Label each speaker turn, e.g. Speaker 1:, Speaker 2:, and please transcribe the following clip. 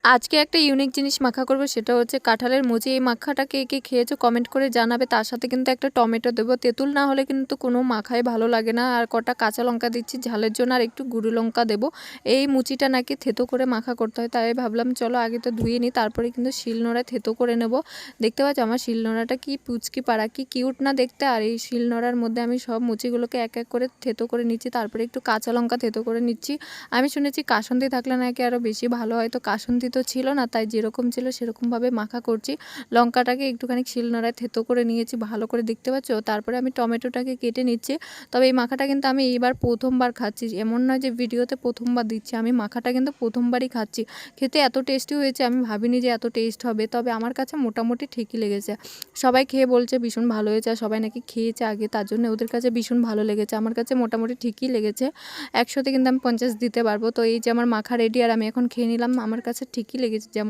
Speaker 1: আজকে একটা ইউনিক জিনিস মাখা করব, সেটা হচ্ছে কাঁঠালের মুচি। এই মাখাটা কে কে খেয়েছো কমেন্ট করে জানাবে। তার সাথে কিন্তু একটা টমেটো দেবো, তেঁতুল না হলে কিন্তু কোনো মাখাই ভালো লাগে না। আর কটা কাঁচা লঙ্কা দিচ্ছি ঝালের জন্য, আর একটু গুঁড়ো লঙ্কা দেবো। এই মুচিটা নাকি থেতো করে মাখা করতে হয়, তাই ভাবলাম চলো আগে তো ধুয়ে নিই, তারপরে কিন্তু শিলনোড়ায় থেতো করে নেব। দেখতে পাচ্ছ আমার শিলনোড়াটা কি পুচকি পাড়া, কি কিউট না দেখতে। আর এই শিলনোড়ার মধ্যে আমি সব মুচিগুলোকে এক এক করে থেতো করে নিচ্ছি, তারপরে একটু কাঁচা লঙ্কা থেতো করে নিচ্ছি। আমি শুনেছি কাসুন্দি থাকলে নাকি আরও বেশি ভালো হয়, তো কাসুন্দি তো ছিল না, তাই যেরকম ছিল সেরকমভাবে মাখা করছি। লঙ্কাটাকে একটুখানি শিলনোড়ায় থেতো করে নিয়েছি ভালো করে, দেখতে পাচ্ছ। তারপরে আমি টমেটোটাকে কেটে নিচ্ছি। তবে এই মাখাটা কিন্তু আমি এইবার প্রথমবার খাচ্ছি, এমন নয় যে ভিডিওতে প্রথমবার দিচ্ছি, আমি মাখাটা কিন্তু প্রথমবারই খাচ্ছি। খেতে এত টেস্টি হয়েছে, আমি ভাবিনি যে এত টেস্ট হবে, তবে আমার কাছে মোটামুটি ঠিকই লেগেছে। সবাই খেয়ে বলছে ভীষণ ভালো হয়েছে, আর সবাই নাকি খেয়েছে আগে, তার জন্য ওদের কাছে ভীষণ ভালো লেগেছে। আমার কাছে মোটামুটি ঠিকই লেগেছে। 100তে কিন্তু আমি 50 দিতে পারবো। তো এই যে আমার মাখা রেডি, আর আমি এখন খেয়ে নিলাম। আমার কাছে ঠিকই লেগেছে যেমন